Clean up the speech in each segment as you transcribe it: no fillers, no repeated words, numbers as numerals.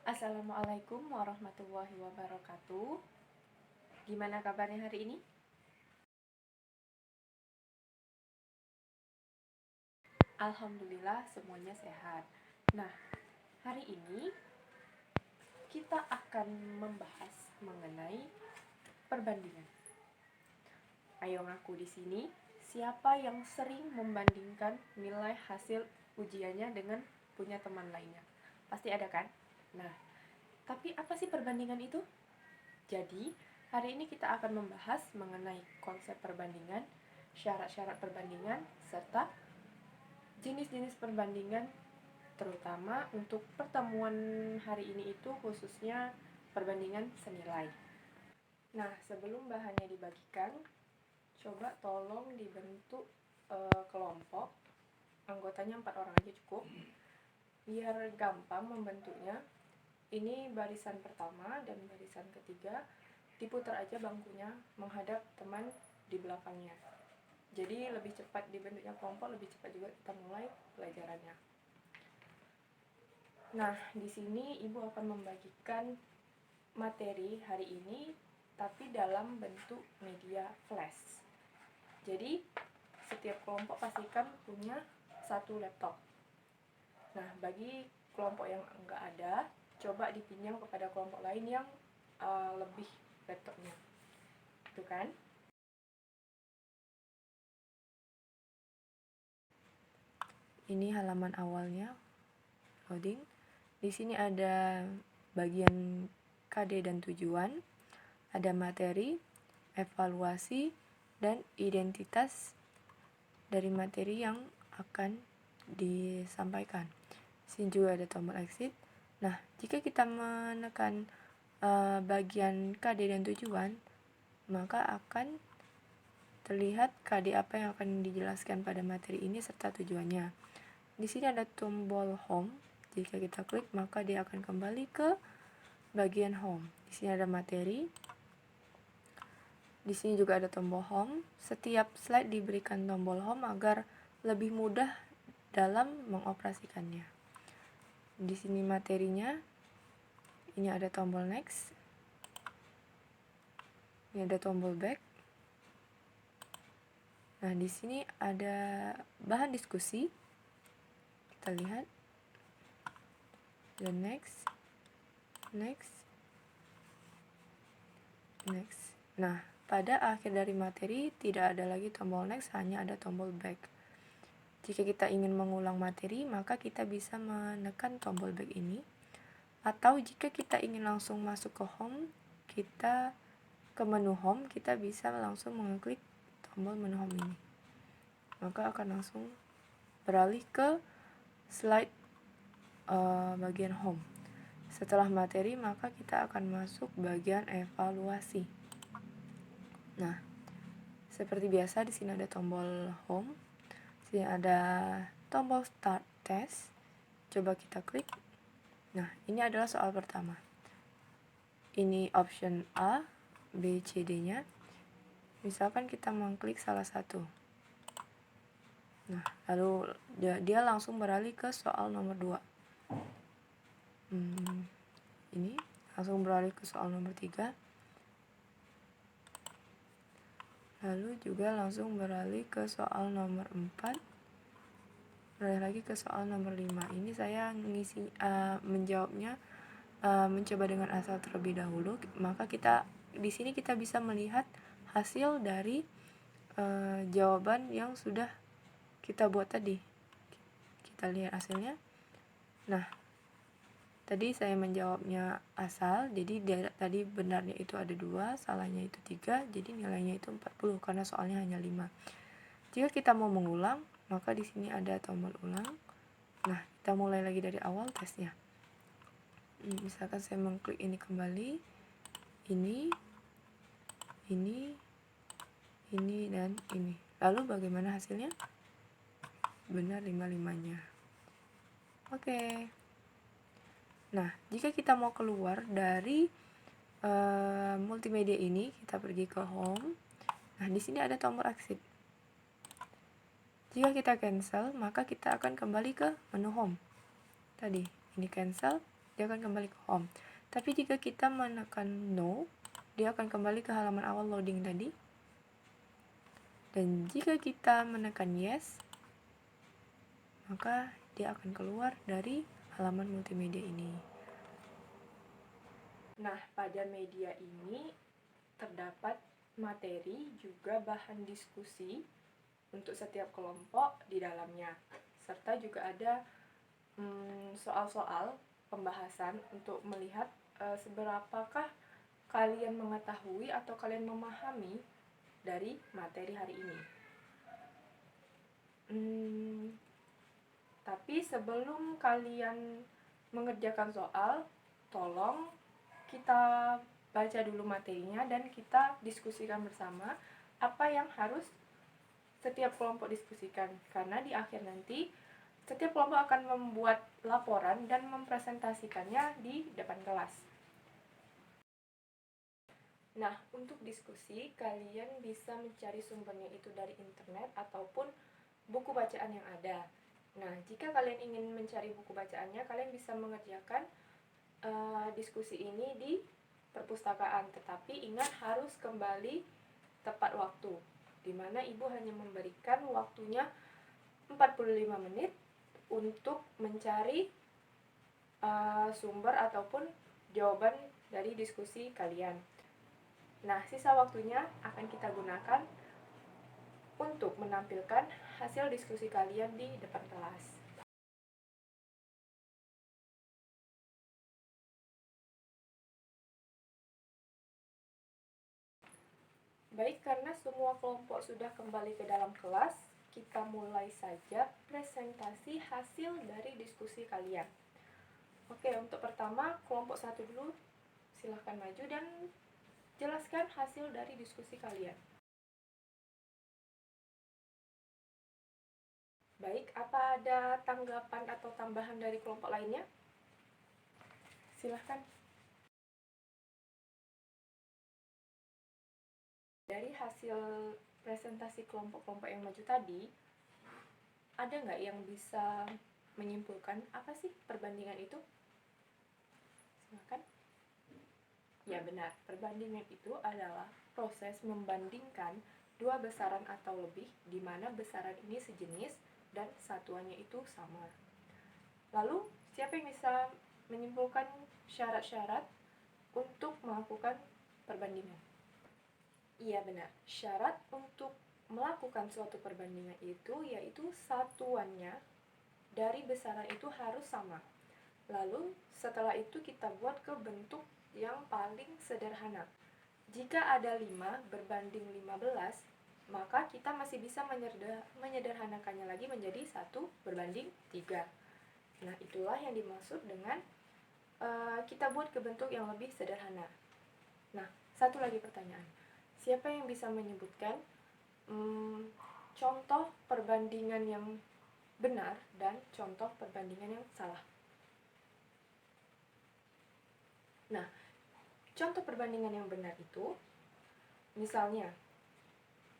Assalamualaikum warahmatullahi wabarakatuh. Gimana kabarnya hari ini? Alhamdulillah semuanya sehat. Nah, hari ini kita akan membahas mengenai perbandingan. Ayo ngaku di sini, siapa yang sering membandingkan nilai hasil ujiannya dengan punya teman lainnya? Pasti ada kan? Nah, tapi apa sih perbandingan itu? Jadi, hari ini kita akan membahas mengenai konsep perbandingan, syarat-syarat perbandingan, serta jenis-jenis perbandingan, terutama untuk pertemuan hari ini itu khususnya perbandingan senilai. Nah, sebelum bahannya dibagikan, coba tolong dibentuk kelompok, anggotanya 4 orang aja cukup, biar gampang membentuknya. Ini barisan pertama dan barisan ketiga, diputar aja bangkunya menghadap teman di belakangnya. Jadi lebih cepat dibentuknya kelompok, lebih cepat juga kita mulai pelajarannya. Nah, di sini Ibu akan membagikan materi hari ini tapi dalam bentuk media flash. Jadi, setiap kelompok pastikan punya satu laptop. Nah, bagi kelompok yang enggak ada, coba dipinjam kepada kelompok lain yang lebih laptopnya. Itu kan? Ini halaman awalnya, loading. Di sini ada bagian KD dan tujuan, ada materi, evaluasi, dan identitas dari materi yang akan disampaikan. Di sini juga ada tombol exit. Nah, jika kita menekan bagian KD dan tujuan, maka akan terlihat KD apa yang akan dijelaskan pada materi ini serta tujuannya. Di sini ada tombol home. Jika kita klik, maka dia akan kembali ke bagian home. Di sini ada materi. Di sini juga ada tombol home. Setiap slide diberikan tombol home agar lebih mudah dalam mengoperasikannya. Di sini materinya. Ini ada tombol next. Ini ada tombol back. Nah, di sini ada bahan diskusi. Kita lihat. Dan next. Nah, pada akhir dari materi tidak ada lagi tombol next, hanya ada tombol back. Jika kita ingin mengulang materi, maka kita bisa menekan tombol back ini. Atau jika kita ingin langsung masuk ke home, kita ke menu home, kita bisa langsung mengklik tombol menu home ini. Maka akan langsung beralih ke slide bagian home. Setelah materi, maka kita akan masuk bagian evaluasi. Nah, seperti biasa di sini ada tombol home. Di sini ada tombol start test. Coba kita klik. Nah, ini adalah soal pertama. Ini option A, B, C, D-nya. Misalkan kita mengklik salah satu. Nah, lalu dia langsung beralih ke soal nomor 2. Ini langsung beralih ke soal nomor 3. Lalu juga langsung beralih ke soal nomor 4. Beralih lagi ke soal nomor 5. Ini saya menjawabnya mencoba dengan asal terlebih dahulu. Maka di sini kita bisa melihat hasil dari jawaban yang sudah kita buat tadi. Kita lihat hasilnya. Nah, tadi saya menjawabnya asal, jadi tadi benarnya itu ada 2, salahnya itu 3, jadi nilainya itu 40 karena soalnya hanya 5. Jika kita mau mengulang, maka di sini ada tombol ulang. Nah, kita mulai lagi dari awal tesnya. Misalkan saya mengklik ini kembali, ini, dan ini. Lalu bagaimana hasilnya? Benar 5-5-nya. Oke. Nah, jika kita mau keluar dari multimedia ini, kita pergi ke home. Nah, di sini ada tombol exit. Jika kita cancel, maka kita akan kembali ke menu home. Tadi, ini cancel. dia akan kembali ke home. Tapi jika kita menekan no, dia akan kembali ke halaman awal loading tadi. Dan jika kita menekan yes, maka dia akan keluar dari halaman multimedia ini. Nah, pada media ini terdapat materi juga bahan diskusi untuk setiap kelompok di dalamnya, serta juga ada soal-soal pembahasan untuk melihat seberapakah kalian mengetahui atau kalian memahami dari materi hari ini. Tapi sebelum kalian mengerjakan soal, tolong kita baca dulu materinya dan kita diskusikan bersama apa yang harus setiap kelompok diskusikan, karena di akhir nanti setiap kelompok akan membuat laporan dan mempresentasikannya di depan kelas. Nah, untuk diskusi, kalian bisa mencari sumbernya itu dari internet ataupun buku bacaan yang ada. Nah, jika kalian ingin mencari buku bacaannya, kalian bisa mengerjakan diskusi ini di perpustakaan, tetapi ingat harus kembali tepat waktu, di mana ibu hanya memberikan waktunya 45 menit untuk mencari sumber ataupun jawaban dari diskusi kalian. Nah, sisa waktunya akan kita gunakan untuk menampilkan hasil diskusi kalian di depan kelas. Baik, karena semua kelompok sudah kembali ke dalam kelas, kita mulai saja presentasi hasil dari diskusi kalian. Oke, untuk pertama, kelompok 1 dulu, silahkan maju dan jelaskan hasil dari diskusi kalian. Baik, apa ada tanggapan atau tambahan dari kelompok lainnya? Silahkan. Dari hasil presentasi kelompok-kelompok yang maju tadi, ada nggak yang bisa menyimpulkan apa sih perbandingan itu? Silahkan. Ya benar, perbandingan itu adalah proses membandingkan dua besaran atau lebih, di mana besaran ini sejenis dan satuannya itu sama. Lalu, siapa yang bisa menyimpulkan syarat-syarat untuk melakukan perbandingan? Iya benar, syarat untuk melakukan suatu perbandingan itu yaitu satuannya dari besaran itu harus sama. Lalu setelah itu kita buat ke bentuk yang paling sederhana. Jika ada 5 berbanding 15, maka kita masih bisa menyederhanakannya lagi menjadi 1 berbanding 3. Nah, itulah yang dimaksud dengan kita buat ke bentuk yang lebih sederhana. Nah, satu lagi pertanyaan. Siapa yang bisa menyebutkan contoh perbandingan yang benar dan contoh perbandingan yang salah? Nah, contoh perbandingan yang benar itu, misalnya,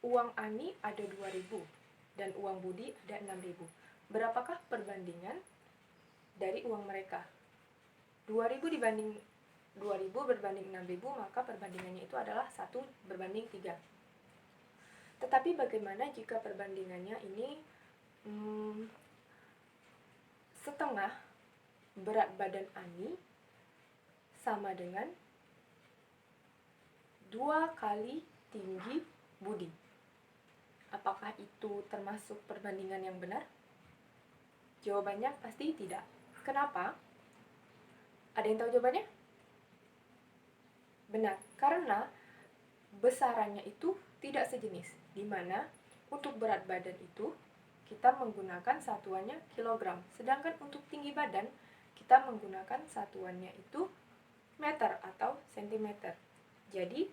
uang Ani ada 2.000 dan uang Budi ada 6.000. Berapakah perbandingan dari uang mereka? 2.000 dibanding 2.000 berbanding 6.000, maka perbandingannya itu adalah 1 berbanding 3. Tetapi bagaimana jika perbandingannya ini setengah berat badan Ani sama dengan 2 kali tinggi Budi? Apakah itu termasuk perbandingan yang benar? Jawabannya pasti tidak. Kenapa? Ada yang tahu jawabannya? Benar, karena besarannya itu tidak sejenis, di mana untuk berat badan itu kita menggunakan satuannya kilogram, sedangkan untuk tinggi badan kita menggunakan satuannya itu meter atau sentimeter. Jadi,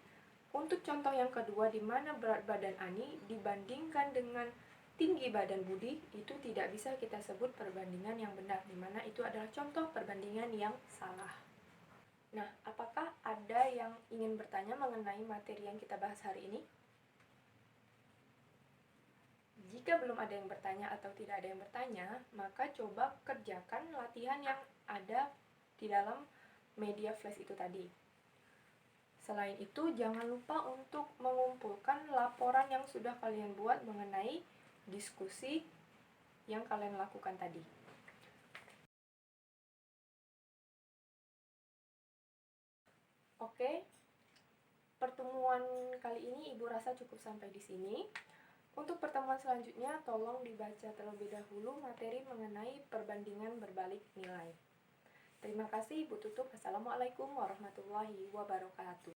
untuk contoh yang kedua di mana berat badan Ani dibandingkan dengan tinggi badan Budi, itu tidak bisa kita sebut perbandingan yang benar, di mana itu adalah contoh perbandingan yang salah. Nah, apakah ada yang ingin bertanya mengenai materi yang kita bahas hari ini? Jika belum ada yang bertanya atau tidak ada yang bertanya, maka coba kerjakan latihan yang ada di dalam media flash itu tadi. Selain itu, jangan lupa untuk mengumpulkan laporan yang sudah kalian buat mengenai diskusi yang kalian lakukan tadi. Oke, pertemuan kali ini Ibu rasa cukup sampai di sini. Untuk pertemuan selanjutnya, tolong dibaca terlebih dahulu materi mengenai perbandingan berbalik nilai. Terima kasih, Ibu tutup. Assalamualaikum warahmatullahi wabarakatuh.